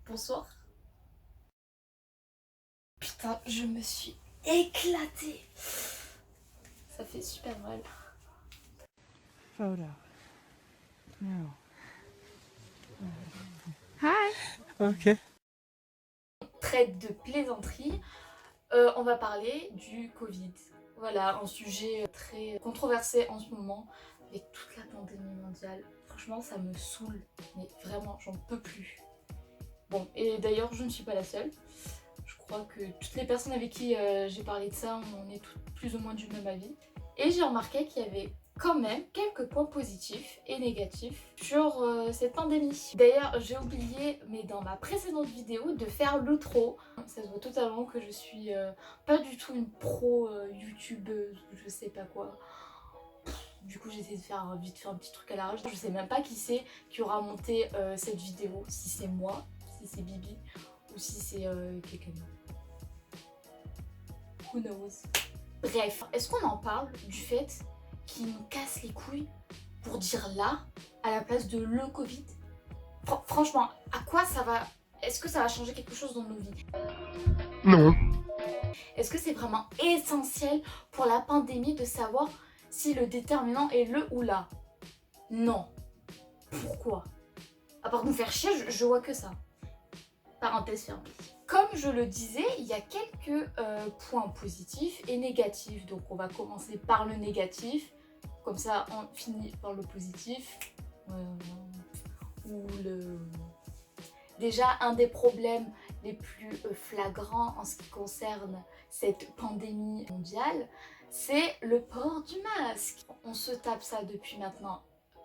Bonsoir. Putain, je me suis éclatée. Ça fait super mal. Photo. No. Hi. Ok. Traite de plaisanterie, on va parler du Covid. Voilà, un sujet très controversé en ce moment avec toute la pandémie mondiale. Franchement, ça me saoule, mais vraiment, j'en peux plus. Bon, et d'ailleurs, je ne suis pas la seule. Je crois que toutes les personnes avec qui j'ai parlé de ça, on est toutes plus ou moins du même avis. Et j'ai remarqué qu'il y avait quand même quelques points positifs et négatifs sur cette pandémie. D'ailleurs, j'ai oublié, mais dans ma précédente vidéo, de faire l'outro. Ça se voit totalement que je suis pas du tout une pro youtubeuse ou je sais pas quoi. Du coup, j'ai essayé de faire vite fait un petit truc à l'arrache. Je sais même pas qui c'est qui aura monté cette vidéo, si c'est moi, si c'est Bibi ou si c'est quelqu'un d'autre. Who knows? Bref, est-ce qu'on en parle du fait qu'ils nous cassent les couilles pour dire là à la place de le Covid? Franchement, à quoi ça va? Est-ce que ça va changer quelque chose dans nos vies? Non. Est-ce que c'est vraiment essentiel pour la pandémie de savoir si le déterminant est le ou la? Non. Pourquoi? À part nous faire chier, je vois que ça. Parenthèse fermée. Comme je le disais, il y a quelques points positifs et négatifs. Donc on va commencer par le négatif. Comme ça, on finit par le positif. Déjà, un des problèmes les plus flagrants en ce qui concerne cette pandémie mondiale, c'est le port du masque. On se tape ça depuis maintenant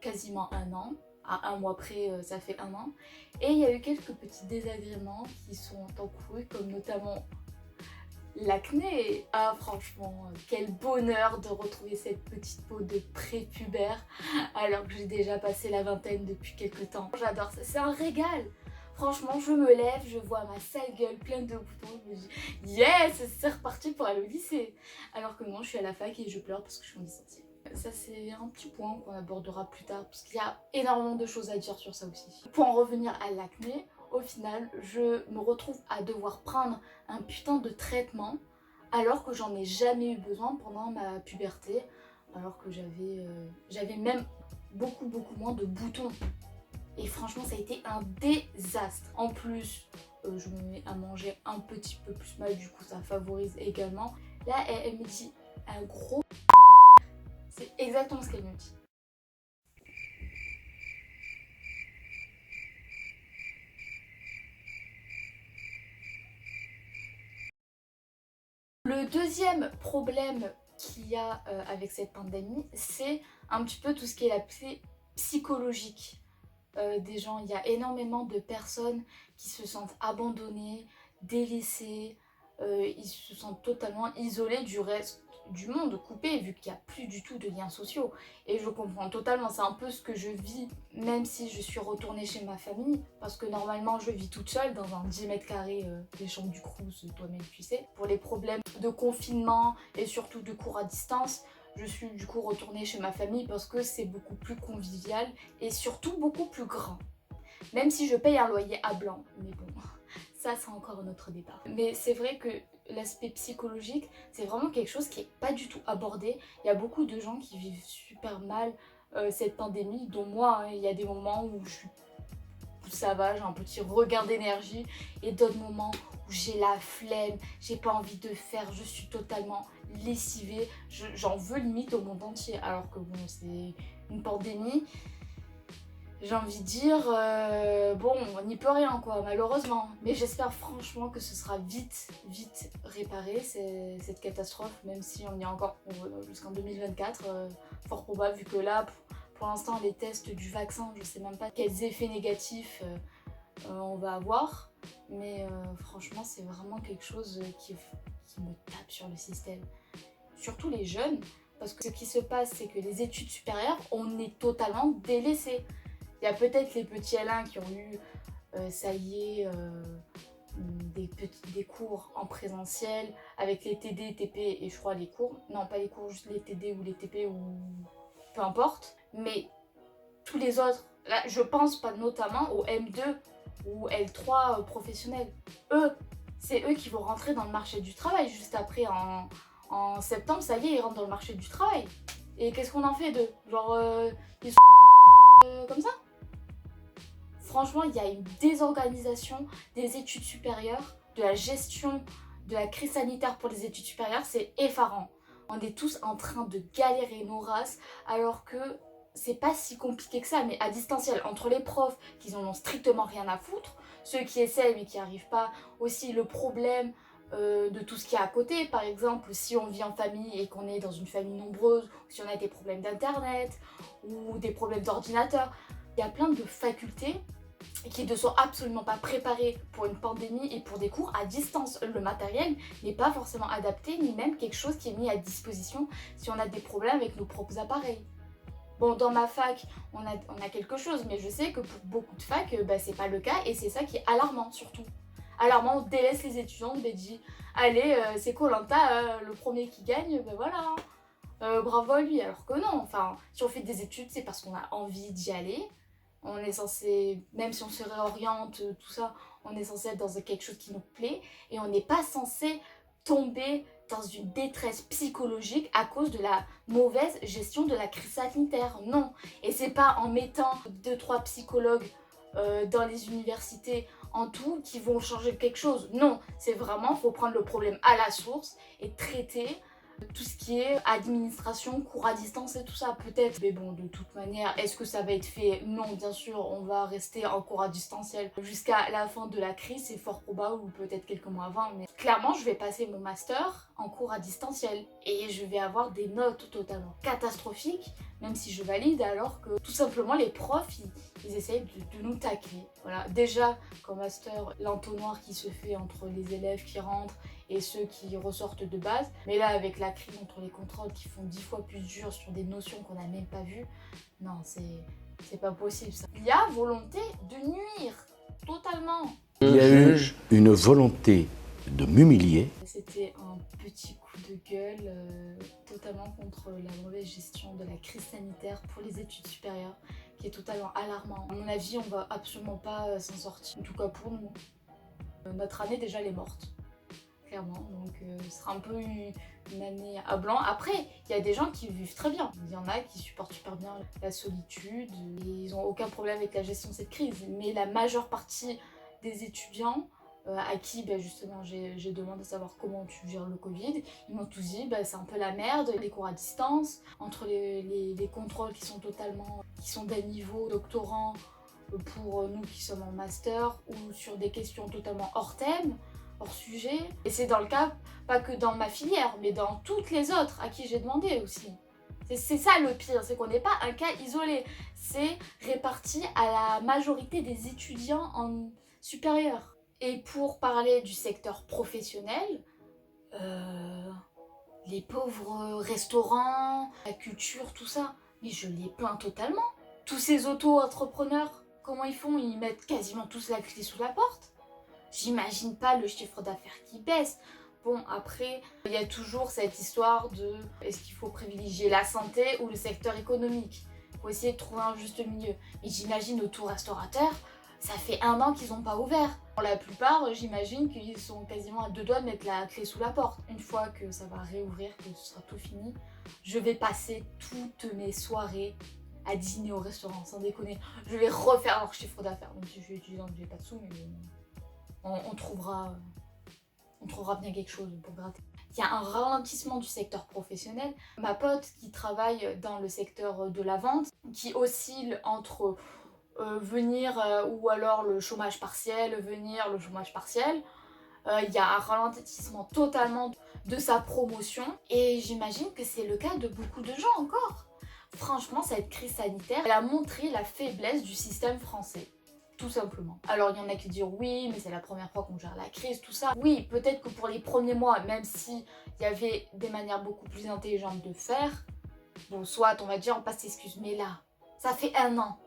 quasiment un an. À un mois près, ça fait un an. Et il y a eu quelques petits désagréments qui sont encourus, comme notamment l'acné. Ah franchement, quel bonheur de retrouver cette petite peau de prépubère alors que j'ai déjà passé la vingtaine depuis quelques temps. J'adore ça, c'est un régal. Franchement, je me lève, je vois ma sale gueule pleine de boutons, je me dis yes, c'est reparti pour aller au lycée. Alors que non, je suis à la fac et je pleure parce que je suis en licenciée. Ça c'est un petit point qu'on abordera plus tard parce qu'il y a énormément de choses à dire sur ça aussi. Pour en revenir à l'acné, au final je me retrouve à devoir prendre un putain de traitement alors que j'en ai jamais eu besoin pendant ma puberté, alors que j'avais même beaucoup moins de boutons. Et franchement ça a été un désastre. En plus je me mets à manger un petit peu plus mal, du coup ça favorise également. Là elle me dit un gros. C'est exactement ce qu'elle me dit. Le deuxième problème qu'il y a avec cette pandémie, c'est un petit peu tout ce qui est l'aspect psychologique des gens. Il y a énormément de personnes qui se sentent abandonnées, délaissées, ils se sentent totalement isolés du reste du monde, coupés, vu qu'il n'y a plus du tout de liens sociaux. Et je comprends totalement, c'est un peu ce que je vis, même si je suis retournée chez ma famille, parce que normalement je vis toute seule dans un 10 mètres carrés, les chambres du Crous, toi-même tu sais. Pour les problèmes de confinement et surtout de cours à distance, je suis du coup retournée chez ma famille parce que c'est beaucoup plus convivial et surtout beaucoup plus grand. Même si je paye un loyer à blanc, mais bon, ça c'est encore un autre débat. Mais c'est vrai que l'aspect psychologique, c'est vraiment quelque chose qui n'est pas du tout abordé. Il y a beaucoup de gens qui vivent super mal cette pandémie, dont moi, hein. Il y a des moments où je suis ça va, j'ai un petit regain d'énergie et d'autres moments où j'ai la flemme, j'ai pas envie de faire, je suis totalement lessivée, j'en veux limite au monde entier, alors que bon, c'est une pandémie. J'ai envie de dire, bon, on n'y peut rien quoi, malheureusement. Mais j'espère franchement que ce sera vite réparé, cette catastrophe, même si on y est encore jusqu'en 2024, fort probable, vu que là, pour l'instant, les tests du vaccin, je sais même pas quels effets négatifs on va avoir. Mais franchement, c'est vraiment quelque chose qui me tape sur le système. Surtout les jeunes, parce que ce qui se passe, c'est que les études supérieures, on est totalement délaissés. Il y a peut-être les petits Alains qui ont eu, ça y est, des cours en présentiel avec les TD, TP et je crois les cours. Non, pas les cours, juste les TD ou les TP ou peu importe. Mais tous les autres, là, je pense pas notamment au M2 ou L3 professionnels. C'est eux qui vont rentrer dans le marché du travail. Juste après, en septembre, ça y est, ils rentrent dans le marché du travail. Et qu'est-ce qu'on en fait d'eux? Genre, ils sont comme ça? Franchement, il y a une désorganisation des études supérieures, de la gestion de la crise sanitaire pour les études supérieures, c'est effarant. On est tous en train de galérer nos races, alors que c'est pas si compliqué que ça, mais à distanciel, entre les profs qui en ont strictement rien à foutre, ceux qui essaient mais qui n'y arrivent pas, aussi le problème de tout ce qui est à côté, par exemple si on vit en famille et qu'on est dans une famille nombreuse, ou si on a des problèmes d'internet ou des problèmes d'ordinateur, il y a plein de facultés qui ne sont absolument pas préparés pour une pandémie et pour des cours à distance. Le matériel n'est pas forcément adapté, ni même quelque chose qui est mis à disposition si on a des problèmes avec nos propres appareils. Bon, dans ma fac, on a quelque chose, mais je sais que pour beaucoup de facs, c'est pas le cas, et c'est ça qui est alarmant surtout. Alarmant, on délaisse les étudiants, on dit allez, c'est Koh-Lanta, le premier qui gagne, voilà. Bravo à lui, alors que non, enfin, si on fait des études, c'est parce qu'on a envie d'y aller. On est censé, même si on se réoriente, tout ça, on est censé être dans quelque chose qui nous plaît, et on n'est pas censé tomber dans une détresse psychologique à cause de la mauvaise gestion de la crise sanitaire. Non. Et c'est pas en mettant 2-3 psychologues dans les universités en tout qui vont changer quelque chose. Non. C'est vraiment, faut prendre le problème à la source et traiter tout ce qui est administration, cours à distance et tout ça, peut-être. Mais bon, de toute manière, est-ce que ça va être fait? Non, bien sûr, on va rester en cours à distanciel jusqu'à la fin de la crise, c'est fort probable, ou peut-être quelques mois avant. Mais clairement, je vais passer mon master en cours à distanciel. Et je vais avoir des notes totalement catastrophiques, même si je valide, alors que tout simplement, les profs, ils essayent de nous tacler. Voilà, déjà, qu'en master, l'entonnoir qui se fait entre les élèves qui rentrent et ceux qui ressortent de base. Mais là, avec la crise entre les contrôles qui font 10 fois plus dur sur des notions qu'on n'a même pas vues, non, c'est pas possible ça. Il y a volonté de nuire, totalement. Il y a eu une volonté de m'humilier. C'était un petit coup de gueule totalement contre la mauvaise gestion de la crise sanitaire pour les études supérieures, qui est totalement alarmant. À mon avis, on va absolument pas s'en sortir, en tout cas pour nous. Notre année déjà, elle est morte. Clairement, donc ce sera un peu une année à blanc. Après, il y a des gens qui vivent très bien. Il y en a qui supportent super bien la solitude et ils n'ont aucun problème avec la gestion de cette crise. Mais la majeure partie des étudiants à qui justement j'ai demandé de savoir comment tu gères le Covid, ils m'ont tous dit c'est un peu la merde, les cours à distance, entre les contrôles qui sont d'un niveau doctorant pour nous qui sommes en master, ou sur des questions totalement hors thème, hors sujet. Et c'est dans le cas, pas que dans ma filière, mais dans toutes les autres à qui j'ai demandé aussi. C'est ça le pire, c'est qu'on n'est pas un cas isolé. C'est réparti à la majorité des étudiants en supérieur. Et pour parler du secteur professionnel, les pauvres restaurants, la culture, tout ça, mais je les plains totalement. Tous ces auto-entrepreneurs, comment ils font? Ils mettent quasiment tous la clé sous la porte. J'imagine pas le chiffre d'affaires qui baisse. Bon, après, il y a toujours cette histoire de est-ce qu'il faut privilégier la santé ou le secteur économique? Il faut essayer de trouver un juste milieu. Mais j'imagine auto-restaurateurs, ça fait 1 an qu'ils n'ont pas ouvert. Pour la plupart, j'imagine qu'ils sont quasiment à 2 doigts de mettre la clé sous la porte. Une fois que ça va réouvrir, que ce sera tout fini, je vais passer toutes mes soirées à dîner au restaurant, sans déconner. Je vais refaire leur chiffre d'affaires. Même si je suis étudiante, j'ai pas de sous, mais on trouvera bien quelque chose pour gratter. Il y a un ralentissement du secteur professionnel. Ma pote qui travaille dans le secteur de la vente, qui oscille entre venir ou alors le chômage partiel, venir le chômage partiel, il y a un ralentissement totalement de sa promotion, et j'imagine que c'est le cas de beaucoup de gens encore. Franchement, cette crise sanitaire, elle a montré la faiblesse du système français. Tout simplement. Alors il y en a qui disent oui, mais c'est la première fois qu'on gère la crise, tout ça. Oui, peut-être que pour les premiers mois, même s'il y avait des manières beaucoup plus intelligentes de faire, bon, soit on va dire on passe excuse, mais là, ça fait 1 an.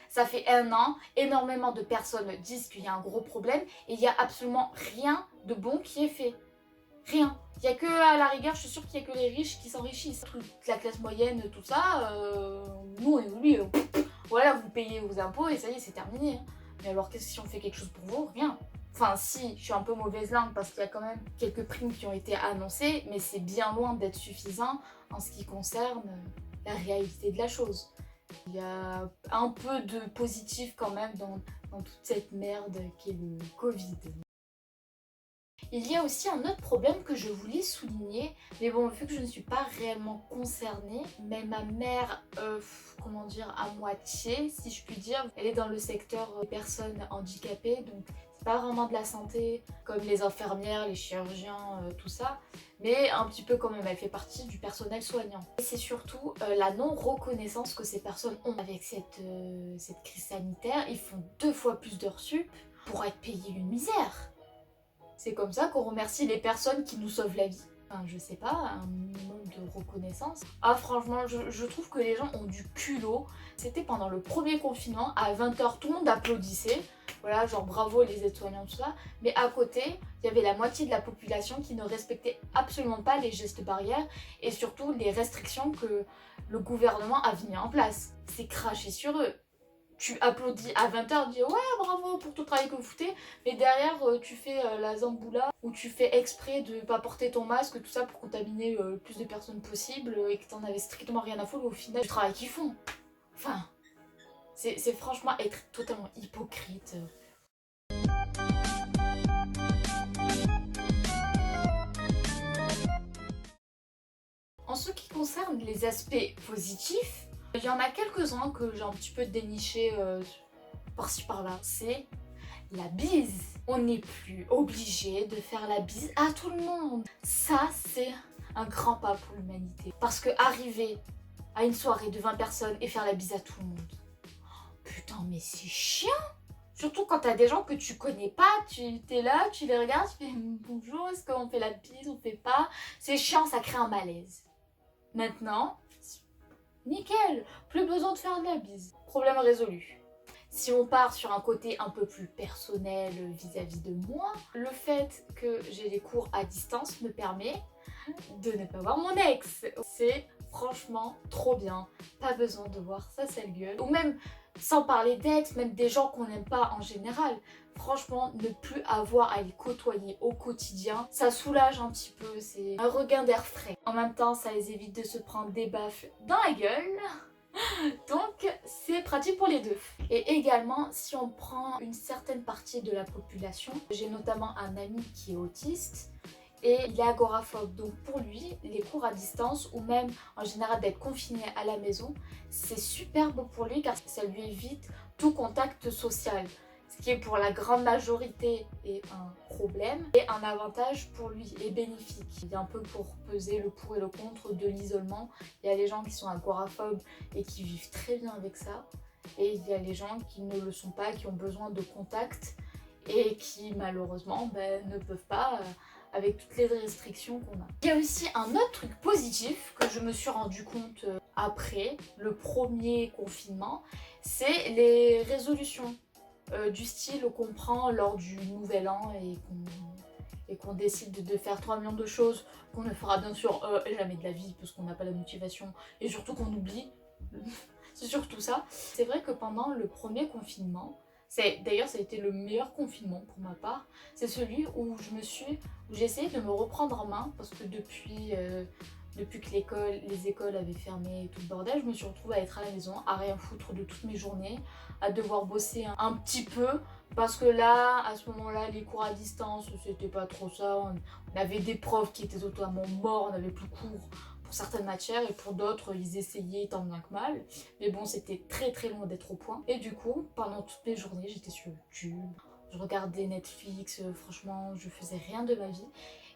Ça fait 1 an, énormément de personnes disent qu'il y a un gros problème et il n'y a absolument rien de bon qui est fait. Rien. Il n'y a que, à la rigueur, je suis sûre qu'il n'y a que les riches qui s'enrichissent. Toute la classe moyenne, tout ça, nous on évolue. Voilà, vous payez vos impôts et ça y est, c'est terminé. Mais alors qu'est-ce si on fait quelque chose pour vous? Rien. Enfin si, je suis un peu mauvaise langue parce qu'il y a quand même quelques primes qui ont été annoncées, mais c'est bien loin d'être suffisant en ce qui concerne la réalité de la chose. Il y a un peu de positif quand même dans toute cette merde qu'est le Covid. Il y a aussi un autre problème que je voulais souligner, mais bon, vu que je ne suis pas réellement concernée, mais ma mère, comment dire, à moitié, si je puis dire, elle est dans le secteur des personnes handicapées, donc c'est pas vraiment de la santé, comme les infirmières, les chirurgiens, tout ça, mais un petit peu quand même, elle fait partie du personnel soignant. Et c'est surtout la non-reconnaissance que ces personnes ont avec cette crise sanitaire. Ils font 2 fois plus d'heures sup pour être payés une misère. C'est comme ça qu'on remercie les personnes qui nous sauvent la vie. Enfin, je sais pas, un minimum de reconnaissance. Ah franchement, je trouve que les gens ont du culot. C'était pendant le premier confinement, à 20h, tout le monde applaudissait. Voilà, genre bravo les aides-soignants, tout ça. Mais à côté, il y avait la moitié de la population qui ne respectait absolument pas les gestes barrières et surtout les restrictions que le gouvernement a mis en place. C'est cracher sur eux. Tu applaudis à 20h, tu dis ouais bravo pour tout le travail que vous foutez, mais derrière tu fais la zamboula ou tu fais exprès de pas porter ton masque, tout ça pour contaminer le plus de personnes possible et que t'en avais strictement rien à foutre au final du travail qu'ils font. Enfin, c'est franchement être totalement hypocrite. En ce qui concerne les aspects positifs, il y en a quelques-uns que j'ai un petit peu dénichés par-ci par-là. C'est la bise. On n'est plus obligé de faire la bise à tout le monde. Ça, c'est un grand pas pour l'humanité. Parce que arriver à une soirée de 20 personnes et faire la bise à tout le monde, putain, mais c'est chiant. Surtout quand t'as des gens que tu connais pas, tu t'es là, tu les regardes, tu fais bonjour, est-ce qu'on fait la bise, on fait pas. C'est chiant, ça crée un malaise. Maintenant, nickel, plus besoin de faire de la bise. Problème résolu. Si on part sur un côté un peu plus personnel vis-à-vis de moi, le fait que j'ai des cours à distance me permet de ne pas voir mon ex. C'est franchement trop bien. Pas besoin de voir sa sale gueule. Ou même, sans parler d'ex, même des gens qu'on n'aime pas en général. Franchement, ne plus avoir à les côtoyer au quotidien, ça soulage un petit peu, c'est un regain d'air frais. En même temps, ça les évite de se prendre des baffes dans la gueule. Donc c'est pratique pour les deux. Et également, si on prend une certaine partie de la population, j'ai notamment un ami qui est autiste et il est agoraphobe. Donc pour lui, les cours à distance ou même en général d'être confiné à la maison, c'est superbe pour lui car ça lui évite tout contact social. Ce qui est pour la grande majorité est un problème et un avantage pour lui et bénéfique. Il y a un peu pour peser le pour et le contre de l'isolement. Il y a les gens qui sont agoraphobes et qui vivent très bien avec ça. Et il y a les gens qui ne le sont pas, qui ont besoin de contact et qui malheureusement ne peuvent pas avec toutes les restrictions qu'on a. Il y a aussi un autre truc positif que je me suis rendu compte après le premier confinement, c'est les résolutions. Du style qu'on prend lors du nouvel an et qu'on décide de faire 3 millions de choses qu'on ne fera bien sûr jamais de la vie parce qu'on n'a pas la motivation et surtout qu'on oublie. C'est surtout ça. C'est vrai que pendant le premier confinement, d'ailleurs ça a été le meilleur confinement pour ma part, c'est celui où j'ai essayé de me reprendre en main parce que depuis que les écoles avaient fermé et tout le bordel, je me suis retrouvée à être à la maison, à rien foutre de toutes mes journées, à devoir bosser un petit peu, parce que là, à ce moment-là, les cours à distance, c'était pas trop ça, on avait des profs qui étaient totalement morts, on n'avait plus cours pour certaines matières, et pour d'autres, ils essayaient tant bien que mal, mais bon, c'était très très loin d'être au point, et du coup, pendant toutes mes journées, j'étais sur YouTube, je regardais Netflix, franchement, je faisais rien de ma vie,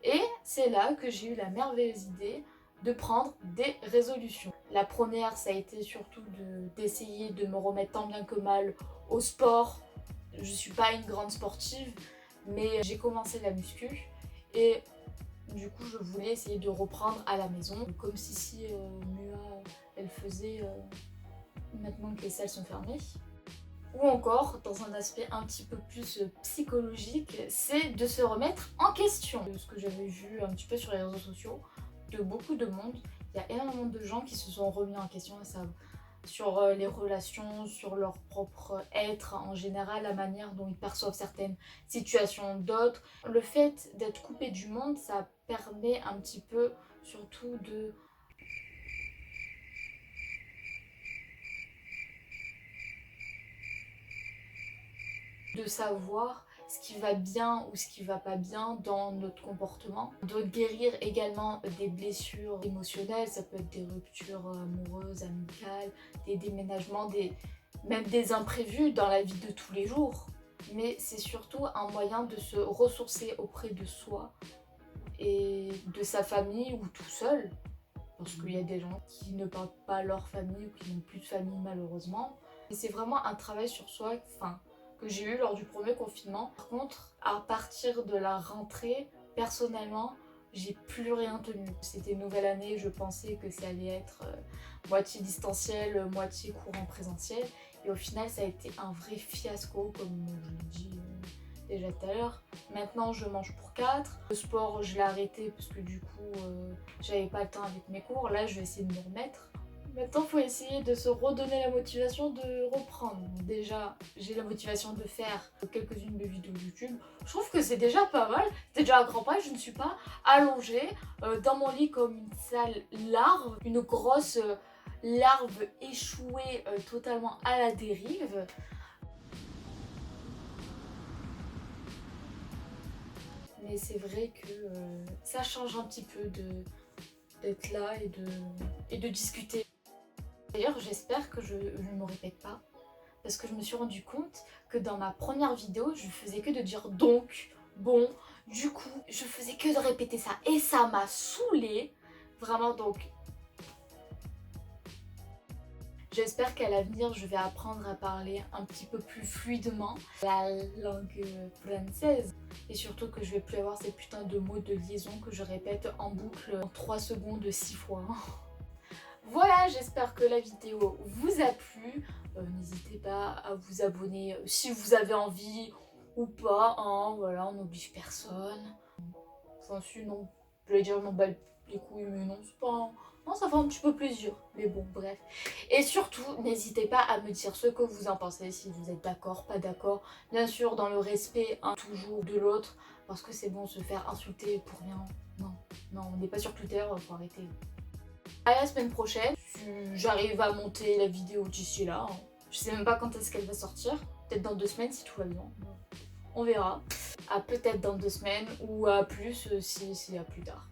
et c'est là que j'ai eu la merveilleuse idée de prendre des résolutions. La première, ça a été surtout d'essayer de me remettre tant bien que mal au sport. Je suis pas une grande sportive, mais j'ai commencé la muscu et du coup je voulais essayer de reprendre à la maison, comme si Mua elle faisait maintenant que les salles sont fermées. Ou encore, dans un aspect un petit peu plus psychologique, c'est de se remettre en question. Ce que j'avais vu un petit peu sur les réseaux sociaux, de beaucoup de monde, il y a énormément de gens qui se sont remis en question et ça sur les relations, sur leur propre être en général, la manière dont ils perçoivent certaines situations d'autres. Le fait d'être coupé du monde, ça permet un petit peu surtout de savoir ce qui va bien ou ce qui va pas bien dans notre comportement, de guérir également des blessures émotionnelles, ça peut être des ruptures amoureuses, amicales, des déménagements, même des imprévus dans la vie de tous les jours. Mais c'est surtout un moyen de se ressourcer auprès de soi et de sa famille ou tout seul, parce qu'il y a des gens qui ne parlent pas leur famille ou qui n'ont plus de famille malheureusement. Et c'est vraiment un travail sur soi, que j'ai eu lors du premier confinement. Par contre, à partir de la rentrée, personnellement, j'ai plus rien tenu. C'était nouvelle année, je pensais que ça allait être moitié distanciel, moitié cours en présentiel. Et au final, ça a été un vrai fiasco, comme je l'ai dit déjà tout à l'heure. Maintenant, je mange pour 4. Le sport, je l'ai arrêté parce que du coup, j'avais pas le temps avec mes cours. Là, je vais essayer de me remettre. Maintenant, il faut essayer de se redonner la motivation de reprendre. Déjà, j'ai la motivation de faire quelques-unes de vidéos YouTube. Je trouve que c'est déjà pas mal. C'est déjà un grand pas. Je ne suis pas allongée dans mon lit comme une sale larve, une grosse larve échouée totalement à la dérive. Mais c'est vrai que ça change un petit peu d'être là et de discuter. D'ailleurs, j'espère que je ne me répète pas, parce que je me suis rendu compte que dans ma première vidéo, je faisais que de dire donc, bon, du coup, je faisais que de répéter ça et ça m'a saoulée, vraiment. Donc j'espère qu'à l'avenir, je vais apprendre à parler un petit peu plus fluidement la langue française. Et surtout que je vais plus avoir ces putains de mots de liaison que je répète en boucle en 3 secondes 6 fois. Voilà, j'espère que la vidéo vous a plu. N'hésitez pas à vous abonner si vous avez envie ou pas. Hein. Voilà, on n'oblige personne. Enfin, si, non. Je vais dire, non, bah, les couilles, mais non, c'est pas... Non, ça fait un petit peu plaisir. Mais bon, bref. Et surtout, n'hésitez pas à me dire ce que vous en pensez, si vous êtes d'accord, pas d'accord. Bien sûr, dans le respect, hein, toujours de l'autre. Parce que c'est bon, se faire insulter pour rien. Non, non, on n'est pas sur Twitter, faut arrêter. À la semaine prochaine, si j'arrive à monter la vidéo d'ici là. Hein. Je sais même pas quand est-ce qu'elle va sortir. Peut-être dans 2 semaines si tout va bien. On verra. À peut-être dans 2 semaines ou à plus si à plus tard.